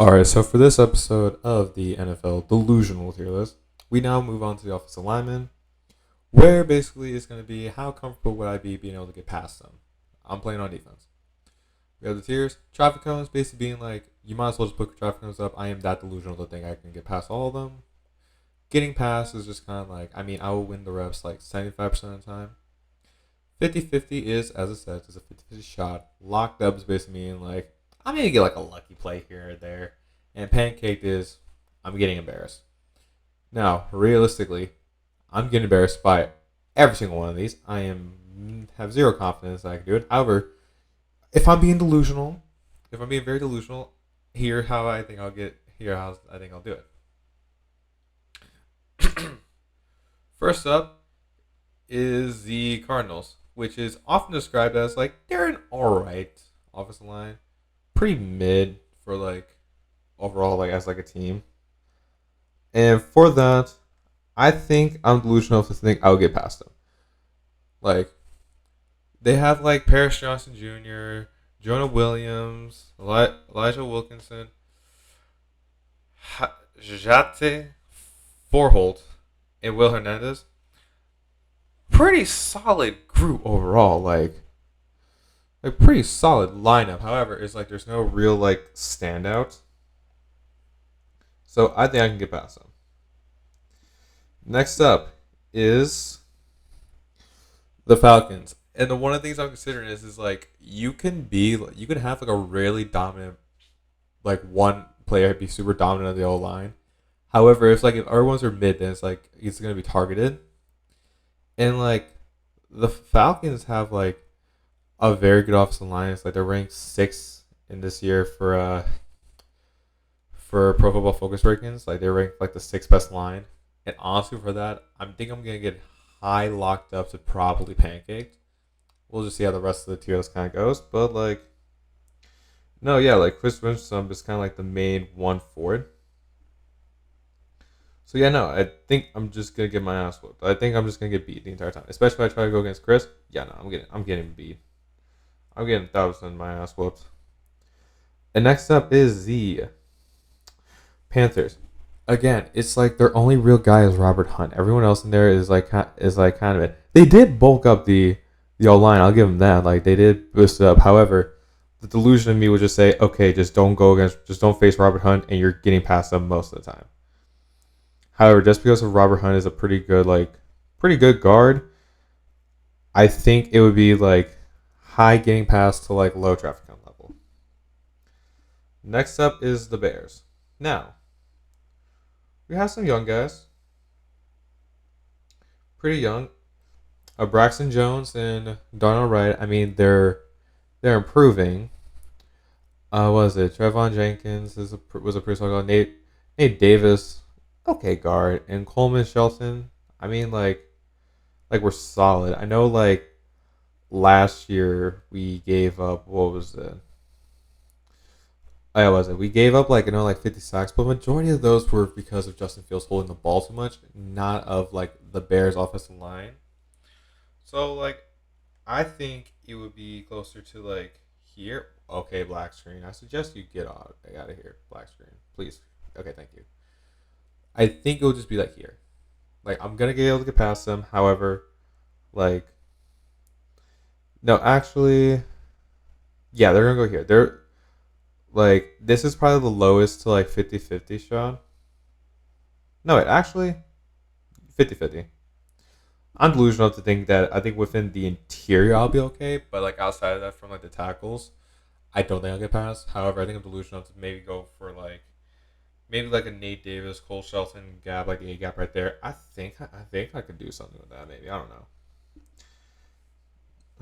All right, so for this episode of the NFL Delusional tier list, we now move on to the offensive lineman, where basically it's going to be how comfortable would I be being able to get past them. I'm playing on defense. We have the tiers. Traffic cones basically being like, you might as well just put traffic cones up. I am that delusional to think I can get past all of them. Getting past is just kind of like, I will win the reps like 75% of the time. 50-50 is, as it says, is a 50-50 shot. Locked up is basically meaning like, I'm going to get like a lucky play here or there. And pancaked is, I'm getting embarrassed. Now, realistically, I'm getting embarrassed by every single one of these. Have zero confidence that I can do it. However, if I'm being delusional, if I'm being very delusional, here how I think I'll do it. First up is the Cardinals, which is often described as like they're an alright offensive line. Pretty mid for like overall like as like a team. And for that, I think I'm delusional to think I'll get past them. Like they have like Paris Johnson Jr., Jonah Williams, Elijah Wilkinson, Jate Forholt, and Will Hernandez. Pretty solid group overall. Like pretty solid lineup. However, it's like there's no real like standout. So I think I can get past them. Next up is the Falcons. And one of the things I'm considering is like you can have like a really dominant like one player be super dominant on the O-line. However, if everyone's are mid, then it's like he's gonna be targeted. And like the Falcons have like a very good offensive line. It's like they're ranked 6th in this year for Pro Football Focus rankings. Like they're ranked like the 6th best line. And honestly, for that, I'm gonna get high locked up to probably pancaked. We'll just see how the rest of the tier list kind of goes. But like, no, yeah, like Chris Winston is kind of like the main one for it. So yeah, no, I think I'm just gonna get my ass whooped. I think I'm just gonna get beat the entire time. Especially if I try to go against Chris. Yeah, no, I'm getting beat. I'm getting 1,000 my ass whooped. And next up is the Panthers. Again, it's like their only real guy is Robert Hunt. Everyone else in there is kind of it. They did bulk up the O-line. I'll give them that. Like they did boost it up. However, the delusion in me would just say, okay, just don't face Robert Hunt, and you're getting past them most of the time. However, just because of Robert Hunt is a pretty good guard, I think it would be like high getting past to like low traffic count level. Next up is the Bears. Now, we have some young guys. Pretty young. Braxton Jones and Darnell Wright. They're improving. What is it? Trevon Jenkins was a pretty solid guy. Nate Davis, okay guard, and Coleman Shelton. We're solid. I know like last year we gave up what was it? We gave up 50 sacks, but majority of those were because of Justin Fields holding the ball too much, not of like the Bears offensive line. So like I think it would be closer to like here. Okay, black screen. I suggest you get out of here. Black screen, please. Okay, thank you. I think it will just be like here. Like I'm gonna get able to get past them. However, like no, actually, yeah, they're gonna go here. They're like this is probably the lowest to like 50-50 shot. No, it actually 50-50. I'm delusional to think that I think within the interior I'll be okay, but like outside of that from like the tackles, I don't think I'll get past. However, I think I'm delusional to maybe go for like maybe like a Nate Davis, Cole Shelton gap, like the A gap right there. I think I could do something with that. Maybe I don't know.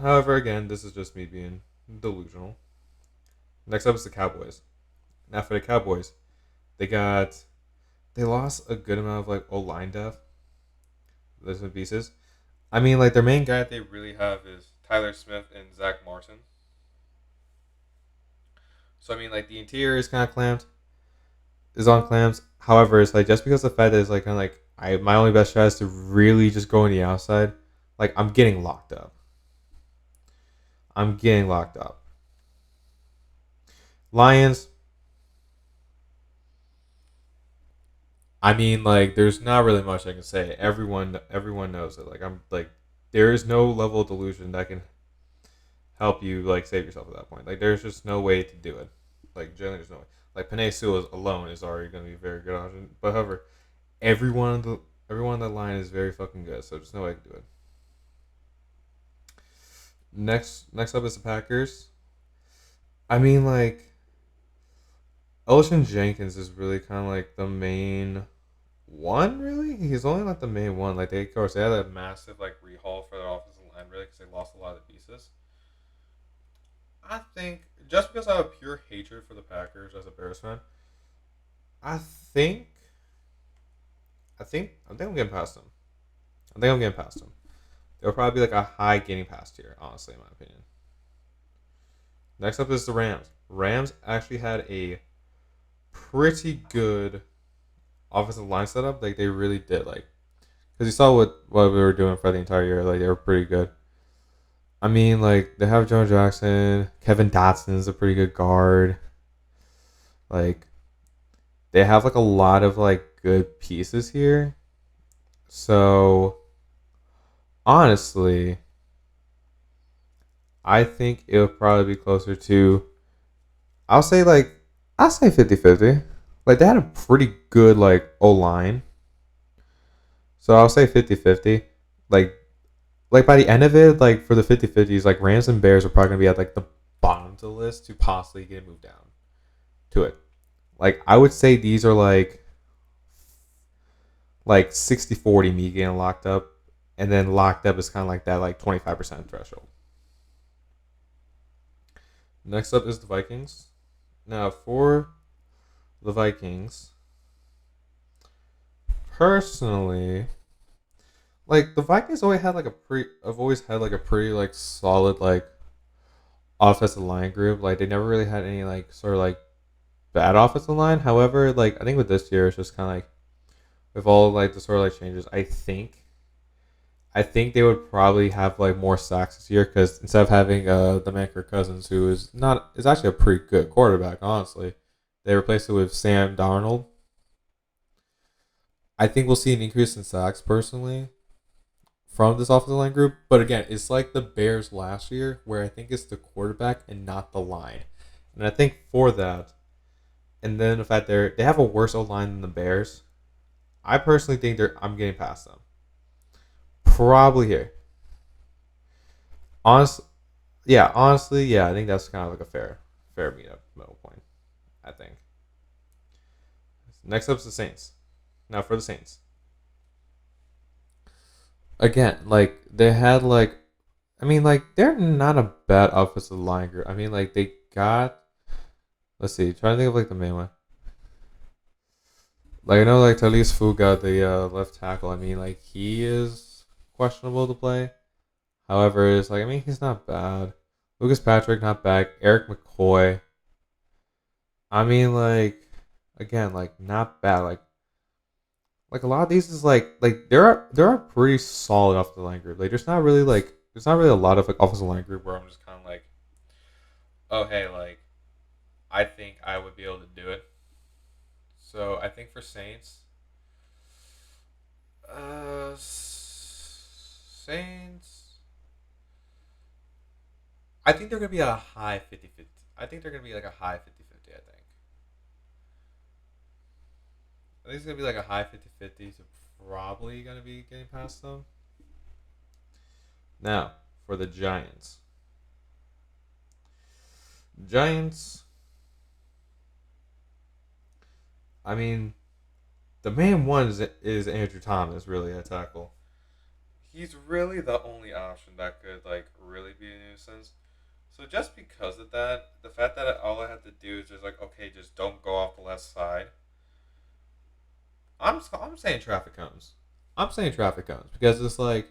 However, again, this is just me being delusional. Next up is the Cowboys. Now for the Cowboys, they lost a good amount of like O-line depth. There's some pieces. Like their main guy that they really have is Tyler Smith and Zach Martin. So like the interior is kind of clamped, is on clamps. However, it's like just because the fact that it's like kind of like my only best shot is to really just go on the outside. Like I'm getting locked up. Lions. I mean, like, there's not really much I can say. Everyone knows it. Like, I'm like, there is no level of delusion that can help you like save yourself at that point. Like, there's just no way to do it. Like, generally, there's no way. Like, Panay Sewell alone is already going to be a very good option. But however, everyone on the everyone on that line is very fucking good. So there's no way to do it. Next up is the Packers. I mean, like, Elgin Jenkins is really kind of like the main one. Really, he's only like the main one. Like, they of course they had a massive like rehaul for their offensive line, really, because they lost a lot of the pieces. I think just because I have a pure hatred for the Packers as a Bears fan, I think I think I'm getting past them. I think I'm getting past them. They'll probably be like a high getting past here, honestly, in my opinion. Next up is the Rams. Rams actually had a pretty good offensive line setup. Like, they really did. Like, because you saw what we were doing for the entire year. Like, they were pretty good. I mean, like, they have Joe Jackson. Kevin Dotson is a pretty good guard. Like, they have like a lot of like good pieces here. So honestly, I think it would probably be closer to, I'll say like, I'll say 50-50. Like, they had a pretty good like O-line. So I'll say 50-50. Like like by the end of it, like for the 50-50s, like Rams and Bears are probably gonna be at like the bottom of the list to possibly get moved down to it. Like, I would say these are like 60-40 me getting locked up, and then locked up is kind of like that like 25% threshold. Next up is the Vikings. Now, for the Vikings, personally, like the Vikings always had like a pretty, I've always had like a pretty like solid like offensive line group. Like, they never really had any like sort of like bad offensive line. However, like I think with this year, it's just kind of like with all like the sort of like changes. I think they would probably have like more sacks this year because instead of having the man Kirk Cousins, who is actually a pretty good quarterback, honestly, they replaced it with Sam Darnold. I think we'll see an increase in sacks personally from this offensive line group. But again, it's like the Bears last year, where I think it's the quarterback and not the line. And I think for that, and then the fact they have a worse O line than the Bears, I personally think I'm getting past them. Probably here. Honestly, yeah, I think that's kind of like a fair meetup middle point. I think. Next up is the Saints. Now for the Saints, again, like they had like, I mean, like they're not a bad offensive line group. I mean, like they got. Let's see, trying to think of like the main one. Like, I know like Talise Fu got the left tackle. I mean, like he is questionable to play. However, it's like, I mean, he's not bad. Lucas Patrick not bad. Eric McCoy. I mean, like, again, like not bad. Like a lot of these is like there are pretty solid offensive line group. Like, there's not really a lot of like offensive line group where I'm just kind of like, oh hey, like I think I would be able to do it. So I think for Saints, Saints, I think they're gonna be a high 50-50. I think they're gonna be like a high 50-50. I think it's gonna be like a high 50-50 to probably gonna be getting past them. Now for the Giants. Giants. I mean, the main one is Andrew Thomas, really, at tackle. He's really the only option that could like really be a nuisance. So just because of that, the fact that all I have to do is just like, okay, just don't go off the left side. I'm saying traffic cones. I'm saying traffic cones because it's like,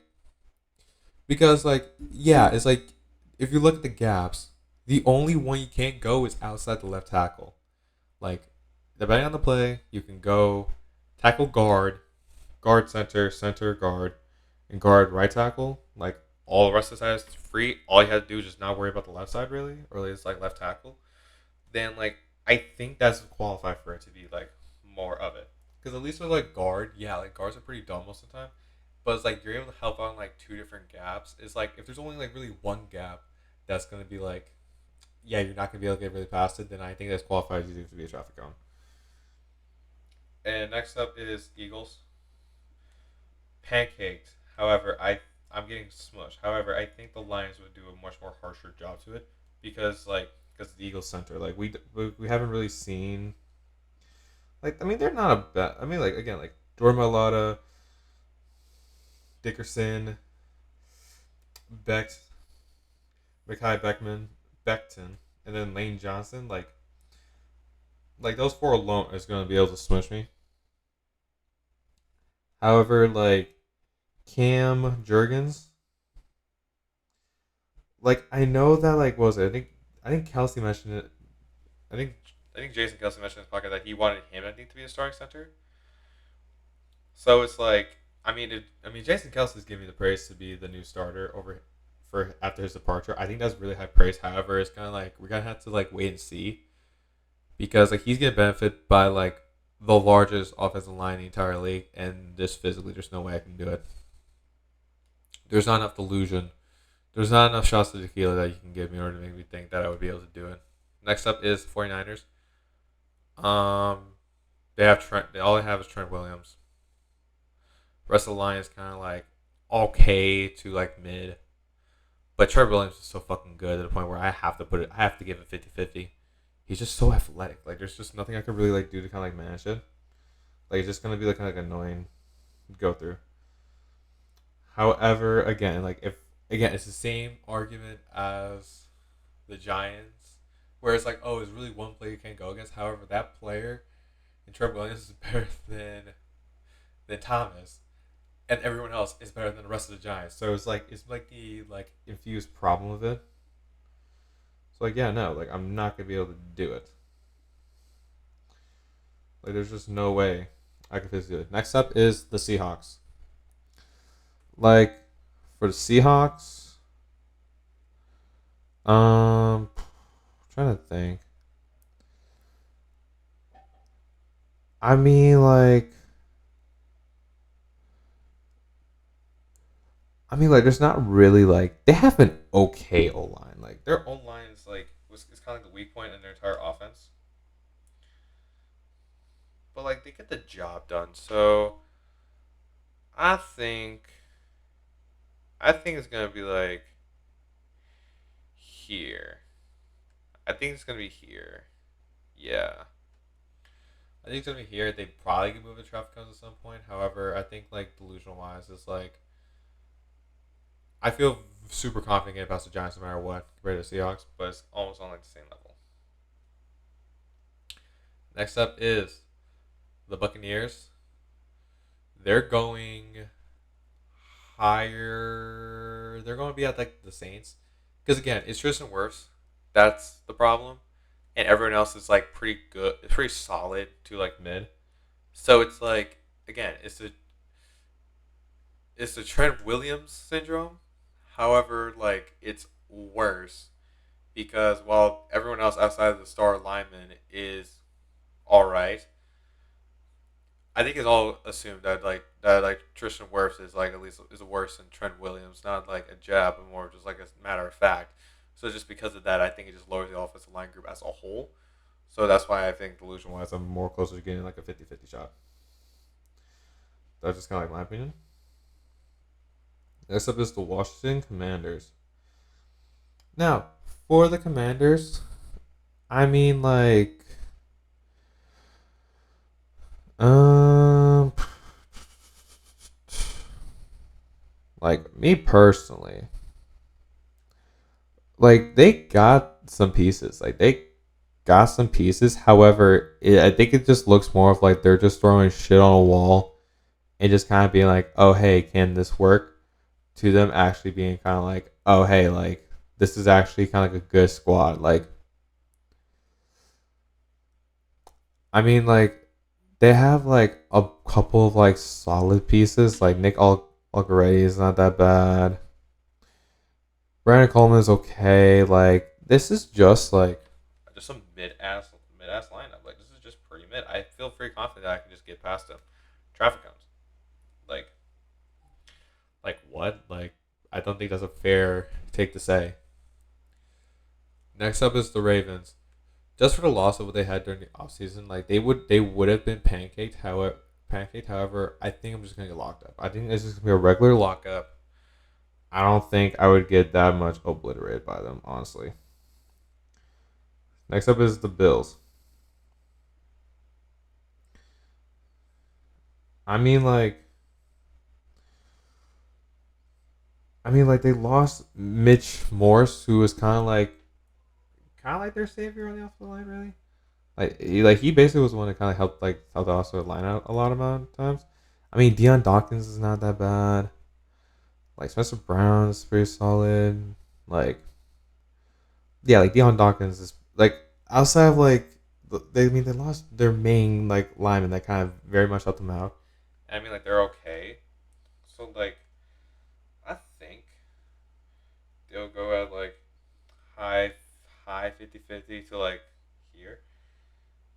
yeah, it's like if you look at the gaps, the only one you can't go is outside the left tackle. Like, depending on the play, you can go tackle guard, guard center, center guard, and guard right tackle. Like, all the rest of the side is free. All you have to do is just not worry about the left side really, or at least like left tackle. Then like I think that's qualified for it to be like more of it. Because at least with like guard, yeah, like guards are pretty dumb most of the time. But it's like you're able to help out on like two different gaps. It's like if there's only like really one gap that's gonna be like, yeah, you're not gonna be able to get really past it, then I think that's qualifies you to be a traffic cone. And next up is Eagles. Pancaked. However, I'm getting smushed. However, I think the Lions would do a much more harsher job to it because the Eagles center like we haven't really seen like I mean they're not a bad I mean like again like Jordan Mailata, Dickerson, Beck, Mekhi Becton, and then Lane Johnson like those four alone is going to be able to smush me. However, like Cam Jurgens, like I know that like what was it? I think Kelsey mentioned it. I think I think Jason Kelsey mentioned in his podcast that he wanted him I think to be a starting center. So it's like I mean Jason Kelsey's giving me the praise to be the new starter over for after his departure. I think that's really high praise. However, it's kind of like we're gonna have to like wait and see because like he's gonna benefit by like the largest offensive line in the entire league, and just physically, there's no way I can do it. There's not enough delusion. There's not enough shots to tequila that you can give me in order to make me think that I would be able to do it. Next up is 49ers. Um, they have Trent. All they have is Trent Williams. The rest of the line is kind of like okay to like mid. But Trent Williams is so fucking good to the point where I have to put it. I have to give it 50-50. He's just so athletic. Like there's just nothing I could really like do to kind of like manage it. Like it's just gonna be like kind of like annoying go through. However, again, like if again, it's the same argument as the Giants, where it's like, oh, it's really one player you can't go against. However, that player in Trent Williams is better than Thomas, and everyone else is better than the rest of the Giants. So it's like the like infused problem of it. So like yeah, no, like I'm not gonna be able to do it. Like there's just no way I can physically do it. Next up is the Seahawks. Like for the Seahawks, I'm trying to think. I mean like there's not really like they have an okay O line. Like their O line is like was is kind of like the weak point in their entire offense. But like they get the job done. So I think I think it's gonna be like here. I think it's gonna be here. Yeah. I think it's gonna be here. They probably can move the traffic cones at some point. However, I think like delusional wise, it's like I feel super confident getting past the Giants no matter what compared to the Seahawks, but it's almost on like the same level. Next up is the Buccaneers. They're going higher. They're going to be at like the Saints because again, it's Tristan Wirfs. That's the problem, and everyone else is like pretty good, pretty solid to like mid. So it's like again, it's the Trent Williams syndrome. However, like it's worse because while everyone else outside of the star lineman is all right, I think it's all assumed that Tristan Wirfs is like at least is worse than Trent Williams, not like a jab, but more just like a matter of fact. So just because of that, I think it just lowers the offensive line group as a whole. So that's why I think delusion wise, I'm more closer to getting like a 50-50 shot. That's just kind of like my opinion. Next up is the Washington Commanders. Now, for the Commanders, I mean um like me personally, like they got some pieces. Like they got some pieces. However, I think it just looks more of like they're just throwing shit on a wall and just kind of being like, oh hey, can this work? To them actually being kind of like, oh hey, like this is actually kind of like a good squad. Like I mean like they have like a couple of like solid pieces. Like Nick Algaretti is not that bad. Brandon Coleman is okay. Like this is just like just some mid ass lineup. Like this is just pretty admit, I feel pretty confident that I can just get past them. Traffic cones. Like, what? Like, I don't think that's a fair take to say. Next up is the Ravens. Just for the loss of what they had during the offseason, like they would have been pancaked. However, I think I'm just gonna get locked up. I think it's just gonna be a regular lockup. I don't think I would get that much obliterated by them, honestly. Next up is the Bills. I mean, like, they lost Mitch Morse, who was kind of like their savior on the offensive line, really. He basically was the one that kind of helped the offensive line out a lot amount of times. I mean, Deion Dawkins is not that bad. Like Spencer Brown is pretty solid. Like yeah, like Deion Dawkins is like outside of they lost their main like lineman that kind of very much helped them out. I mean like they're okay. So like I think they'll go at like high high 50-50 to like here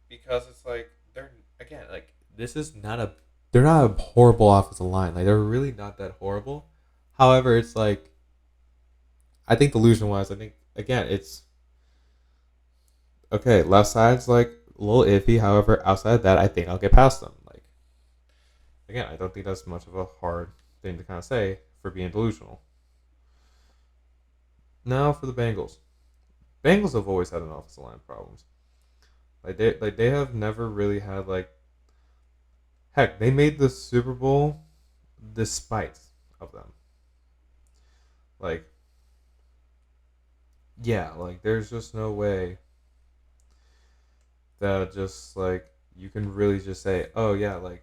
because it's like they're again like this is not a they're not a horrible offensive line. Like they're really not that horrible. However, it's like I think delusion wise, I think again it's okay. Left side's like a little iffy. However, outside of that, I think I'll get past them. Like again, I don't think that's much of a hard thing to kind of say for being delusional. Now for the Bengals. Bengals have always had an offensive line problems. They have never really had like heck. They made the Super Bowl despite of them. Like yeah, like there's just no way that just like you can really just say, oh yeah, like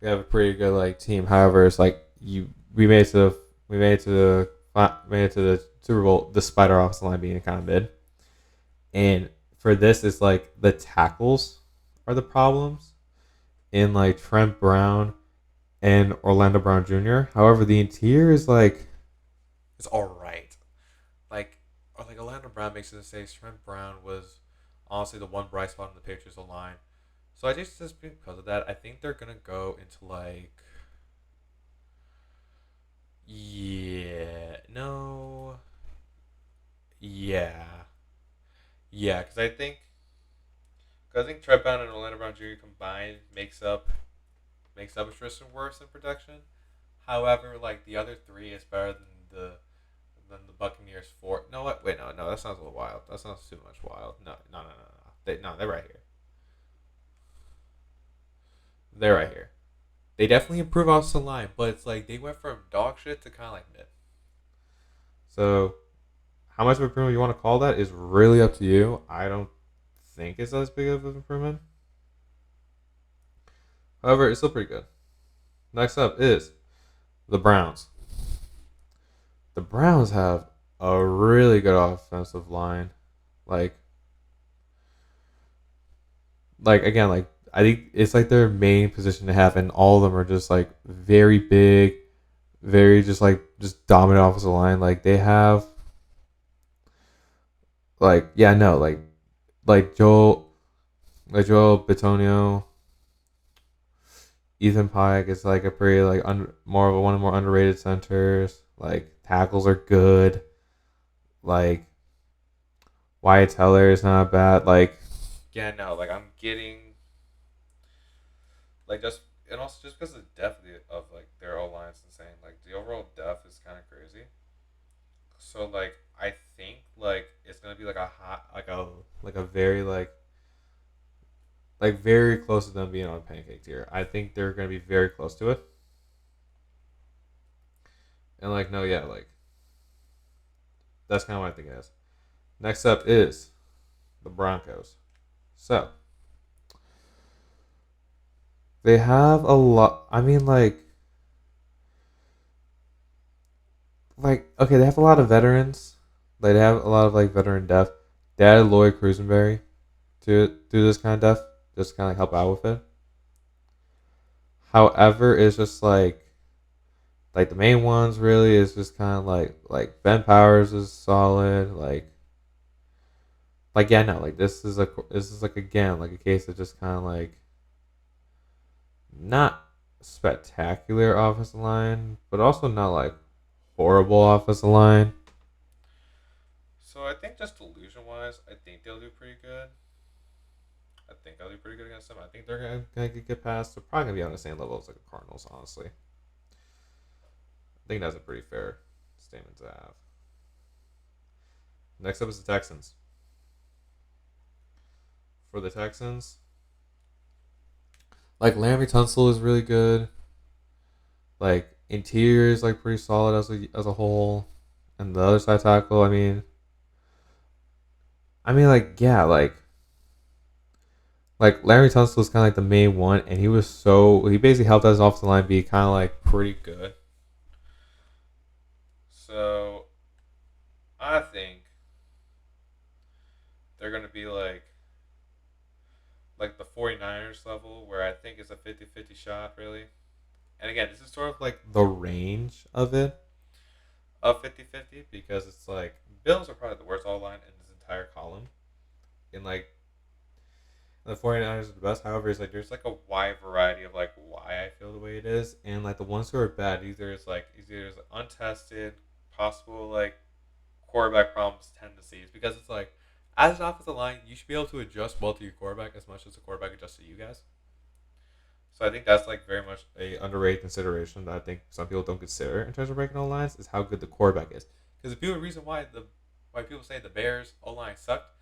we have a pretty good like team. However, it's like you we made it to the Super Bowl despite our offensive line being kind of mid. And for this, it's like the tackles are the problems in like Trent Brown and Orlando Brown Jr. However, the interior is like it's all right. Like or like Orlando Brown makes it say Trent Brown was honestly the one bright spot in the Patriots line. So I just because of that, I think they're gonna go into like yeah no yeah yeah because I think Trent Brown and Orlando Brown Jr. combined makes up a Tristan worse in production. However, like the other three is better than the Buccaneers four. No, what? Wait, no, that sounds a little wild. That sounds too much wild. No. They're right here. They're right here. They definitely improve off the line, but it's like they went from dog shit to kind of like mid. So, how much of improvement you want to call that is really up to you. I don't think it's as big of an improvement. However, it's still pretty good. Next up is the Browns. The Browns have a really good offensive line. Like, again, like I think it's like their main position to have, and all of them are just like very big, very just dominant offensive line. Like they have, like yeah, no, like Joel Bitonio, Ethan Pike is like a pretty like more of one of the more underrated centers. Like tackles are good. Like Wyatt Teller is not bad. Like yeah, no, like I'm getting like just and also just because of the depth of like their O line is insane. Like the overall depth is kind of crazy. So like I think like it's gonna be like a hot like a very like very close to them being on pancake tier. I think they're gonna be very close to it. And like no yeah like that's kind of what I think it is. Next up is the Broncos. So they have a lot. I mean like okay they have a lot of veterans. Like they have a lot of like veteran depth. They added Lloyd Cruisenberry to do this kind of depth, just kind of help out with it. However, it's just like the main ones really is just kind of like Ben Powers is solid. Like yeah, no, like this is like again like a case of just kind of like not spectacular offensive line, but also not like horrible offensive line. So I think just delusion wise, I think they'll do pretty good. I think I'll do pretty good against them. I think they're gonna get past. They're probably gonna be on the same level as like the Cardinals, honestly. I think that's a pretty fair statement to have. Next up is the Texans. For the Texans, like Larry Tunsil is really good. Like interior is like pretty solid as a whole, and the other side tackle. Like yeah, like Larry Tunsil was kind of like the main one, and he basically helped us off the line be kind of like pretty good. So I think they're gonna be like the 49ers level, where I think it's a 50-50 shot, really. And again, this is sort of like the range of it of 50-50 because it's like Bills are probably the worst all line in this entire column. In like the 49ers are the best. However, it's like there's like a wide variety of like why I feel the way it is. And like the ones who are bad, either it's untested, possible like quarterback problems, tendencies, because it's like as an offensive line, you should be able to adjust well to your quarterback as much as the quarterback adjusts to you guys. So I think that's like very much a underrated consideration that I think some people don't consider in terms of breaking O lines is how good the quarterback is. Because the reason why people say the Bears O line sucked,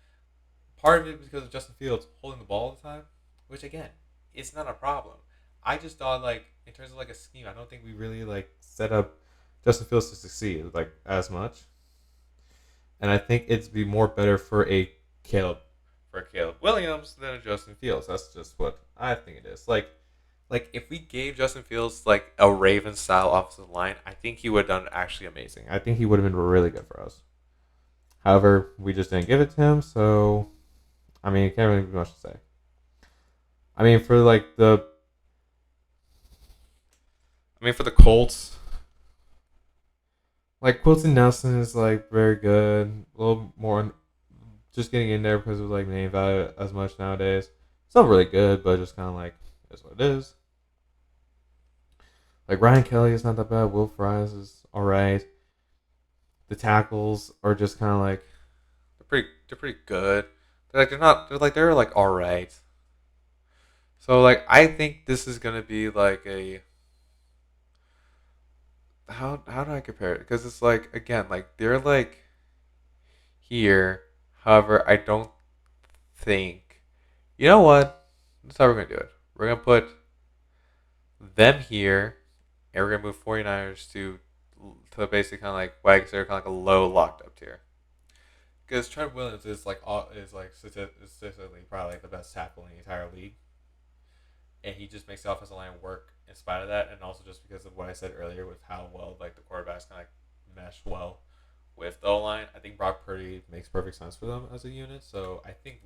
part of it was because of Justin Fields holding the ball all the time, which again, it's not a problem. I just thought like in terms of like a scheme, I don't think we really like set up Justin Fields to succeed like as much. And I think it'd be more better Caleb for a Caleb Williams than a Justin Fields. That's just what I think it is. Like if we gave Justin Fields like a Ravens style offensive line, I think he would have done actually amazing. I think he would have been really good for us. However, we just didn't give it to him, so I mean, can't really be much to say. I mean, for the Colts, like Quilton Nelson is like very good, a little more just getting in there because of like name value as much nowadays. It's not really good, but just kind of like is what it is. Like Ryan Kelly is not that bad. Will Fries is all right. The tackles are just kind of like they're pretty good. They're like all right. So like I think this is gonna be like a how do I compare it? Because it's like again like they're like here. However, I don't think you know what. That's how we're gonna do it. We're gonna put them here, and we're gonna move 49ers to basically kind of like Wags. They're kind of like a low locked up tier. Because Trent Williams is like statistically probably like the best tackle in the entire league, and he just makes the offensive line work in spite of that, and also just because of what I said earlier with how well like the quarterbacks kind of like mesh well with the O line. I think Brock Purdy makes perfect sense for them as a unit, so I think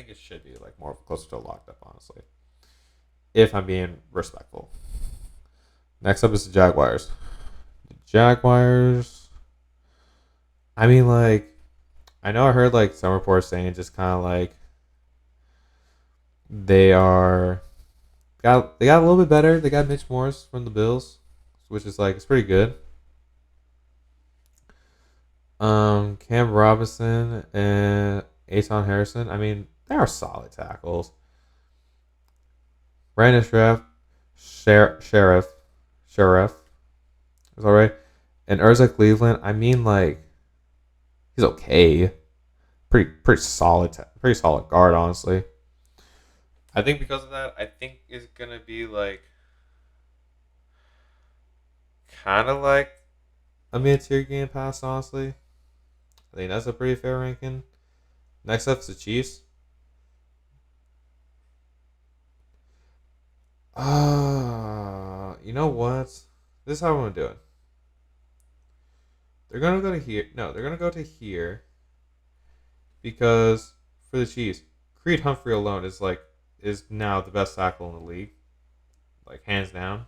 it should be like more closer to locked up, honestly. If I'm being respectful. Next up is the Jaguars. The Jaguars. I mean, like I know I heard like some reports saying just kind of like they are they got a little bit better. They got Mitch Morris from the Bills, which is like it's pretty good. Cam Robinson and Aton Harrison. I mean, they are solid tackles. Brandon Sheriff is all right, and Urza Cleveland. I mean, like he's okay. Pretty solid guard, honestly. I think because of that, I think it's gonna be like kind of like a mid tier game pass, honestly. I think that's a pretty fair ranking. Next up is the Chiefs. You know what? This is how I'm gonna do it. They're gonna go to here. No, they're gonna go to here because for the Chiefs, Creed Humphrey alone is now the best tackle in the league, like hands down.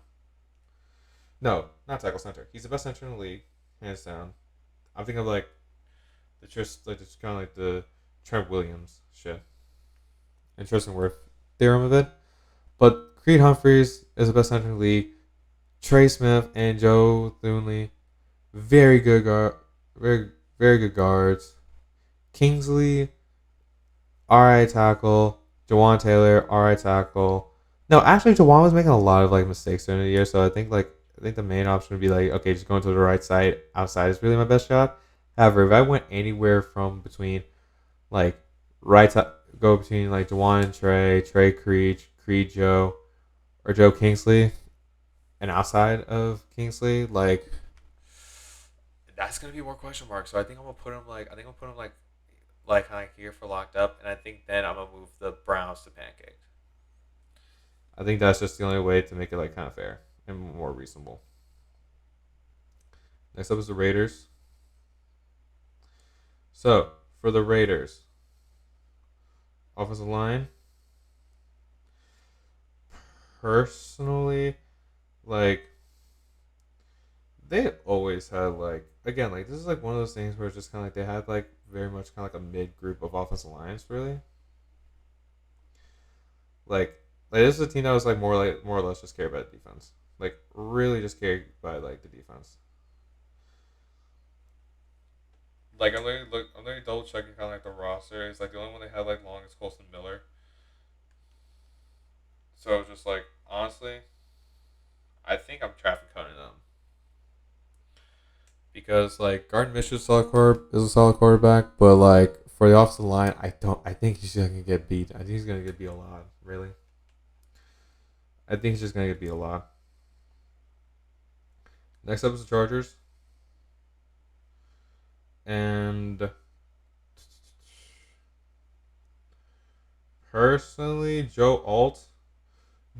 No, not tackle center. He's the best center in the league, hands down. I'm thinking of like the just kind of like the Trent Williams shit. Interesting worth theorem of it. But Creed Humphreys is the best center in the league. Trey Smith and Joe Thunley, very good guard, very good guards. Kingsley, alright tackle. Jawan Taylor, alright tackle. No, actually, Jawan was making a lot of like mistakes during the year, so I think the main option would be like, okay, just going to the right side outside is really my best shot. However, if I went anywhere from between like go between like Jawan and Trey Creed, Creed Joe, or Joe Kingsley, and outside of Kingsley, like that's gonna be more question marks. So I think I'm gonna put him like kind of here for locked up, and I think then I'm gonna move the Browns to pancake. I think that's just the only way to make it like kind of fair and more reasonable. Next up is the Raiders. So for the Raiders, offensive line, personally, like they always had like again like this is like one of those things where it's just kind of like they had like very much kind of like a mid group of offensive lines really like this is a team that was like more or less just care about defense, like really just cared about like the defense. Like I'm literally double checking kind of like the roster. It's like the only one they had like long is Colson Miller. So just like honestly, I think I'm traffic coning them because like Gardner Minshew is a solid quarterback, but like for the offensive line, I think he's gonna get beat. I think he's gonna get beat a lot. Really, I think he's just gonna get beat a lot. Next up is the Chargers, and personally, Joe Alt's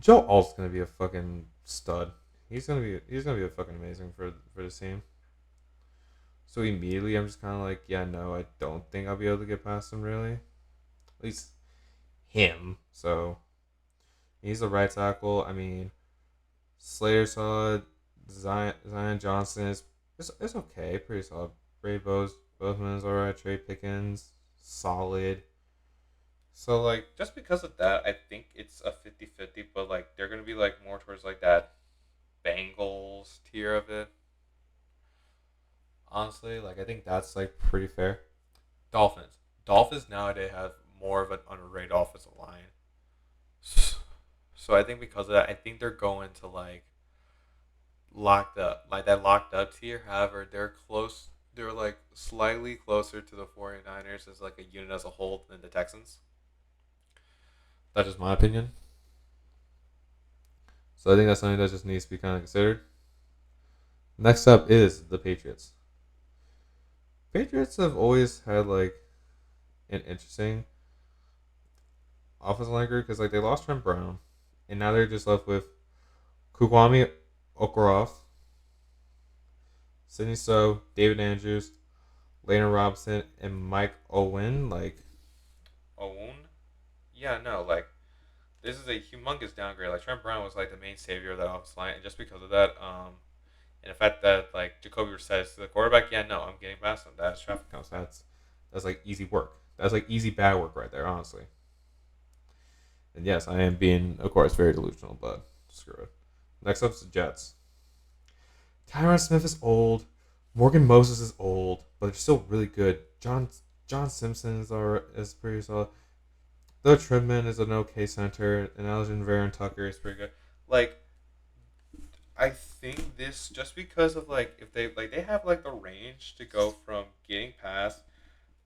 gonna be a fucking stud. He's gonna be a fucking amazing for the team. So immediately, I'm just kind of like, yeah, no, I don't think I'll be able to get past him really. At least him. So he's the right tackle. I mean, Slater solid. Zion Johnson is okay, pretty solid. Ray Bozeman is alright. Trey Pickens solid. So like just because of that, I think it's a 50-50, but like they're gonna be like more towards like that Bengals tier of it. Honestly, like I think that's like pretty fair. Dolphins. Dolphins nowadays have more of an underrated offensive line. So I think because of that, I think they're going to like locked up, like that locked up tier. However, they're close. They're like slightly closer to the 49ers as like a unit as a whole than the Texans. That's just my opinion. So I think that's something that just needs to be kind of considered. Next up is the Patriots. Patriots have always had like an interesting offensive line group because like they lost Trent Brown, and now they're just left with Kukwami Okoroff, Sidney So, David Andrews, Lena Robinson, and Mike Owen. Like Owen? Yeah, no, like this is a humongous downgrade. Like Trent Brown was like the main savior of that offensive line, and just because of that, and the fact that like Jacoby says to the quarterback, yeah, no, I'm getting past him. That's traffic counts. That's like easy work. That's like easy bad work right there, honestly. And yes, I am being, of course, very delusional, but screw it. Next up is the Jets. Tyron Smith is old. Morgan Moses is old, but they're still really good. John Simpson is pretty solid. Though Tridman is an okay center, and Alexander Varen Tucker is pretty good. Like I think this just because of like if they have like the range to go from getting past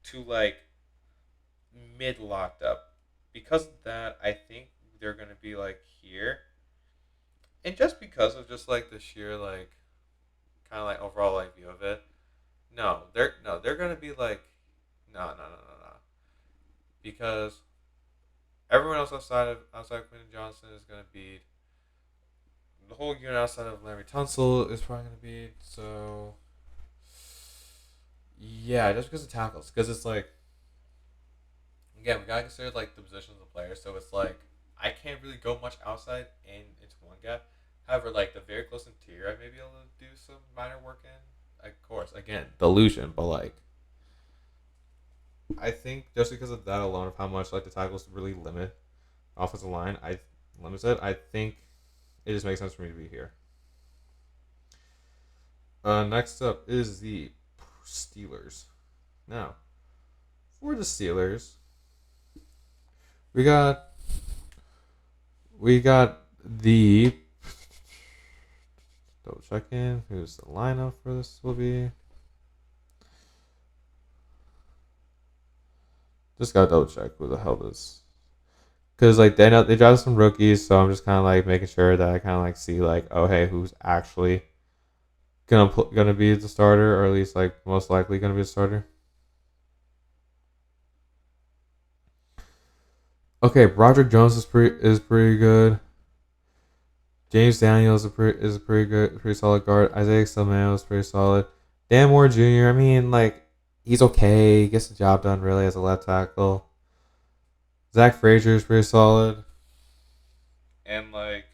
to like mid locked up. Because of that, I think they're gonna be like here, and just because of just like the sheer like kind of like overall like view of it. They're gonna be like no because everyone else outside of Quentin Johnson is gonna be the whole unit outside of Larry Tunsil is probably gonna be so. Yeah, just because of tackles, because it's like again we gotta consider like the positions of players, so it's like I can't really go much outside and into one gap. However, like the very close interior, I may be able to do some minor work in. Of course, again, delusion, but like I think just because of that alone, of how much like the tackles really limit offensive line, I limits it. I think it just makes sense for me to be here. Next up is the Steelers. Now, for the Steelers, we got we got the double check in. Who's the lineup for this will be? Just gotta double check who the hell this. Because like they know they drafted some rookies, so I'm just kind of like making sure that I kind of like see like, oh hey, who's actually gonna be the starter, or at least like most likely gonna be the starter. Okay, Roderick Jones is pretty good. James Daniels is a pretty solid guard. Isaiah Salmon is pretty solid. Dan Moore Jr. I mean, like he's okay. He gets the job done really as a left tackle. Zach Frazier is pretty solid. And like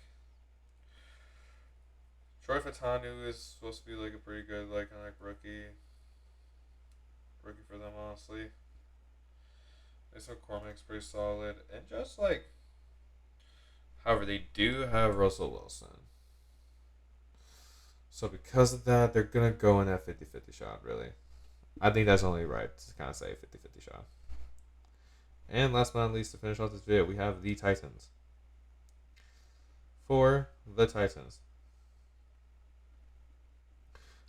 Troy Fatanu is supposed to be like a pretty good like kind of like rookie for them honestly. Mason McCormick's pretty solid, and just like however they do have Russell Wilson. So because of that, they're gonna go in that 50-50 shot. Really, I think that's only right to kind of say 50-50 shot. And last but not least, to finish off this video, we have the Titans. For the Titans,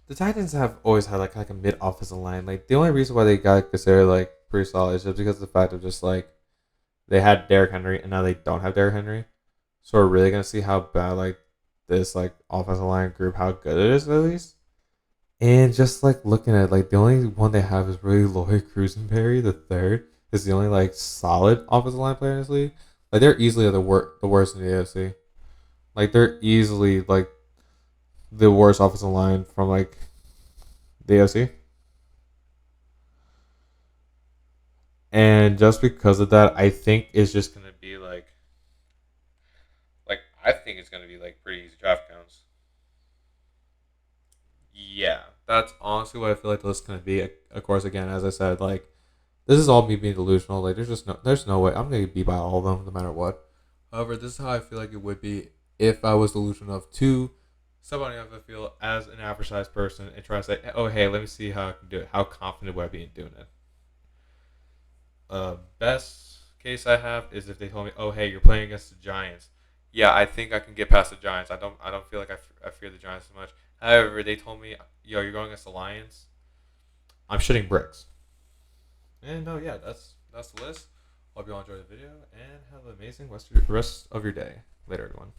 the Titans have always had like a mid offensive line. Like the only reason why they got considered like pretty solid is just because of the fact of just like they had Derrick Henry and now they don't have Derrick Henry. So we're really gonna see how bad like this like offensive line group, how good it is at least. And just like looking at like the only one they have is really Lloyd Cruisenberry, the third, is the only like solid offensive line player in this league. Like they're easily the worst in the AFC. Like they're easily like the worst offensive line from like the AFC. And just because of that, I think it's just gonna be like I think it's gonna be like pretty easy draft counts. Yeah, that's honestly what I feel like this is gonna be. Of course, again, as I said, like this is all me being delusional. Like there's no way I'm gonna be by all of them no matter what. However, this is how I feel like it would be if I was delusional enough to somebody else I feel as an average sized person and try to say, oh hey, let me see how I can do it. How confident would I be in doing it? Best case I have is if they told me, oh hey, you're playing against the Giants. Yeah, I think I can get past the Giants. I don't feel like I fear the Giants so much. However, they told me, yo, you're going against the Lions. I'm shitting bricks. And no, yeah, that's the list. Hope you all enjoyed the video and have an amazing rest of your day. Later, everyone.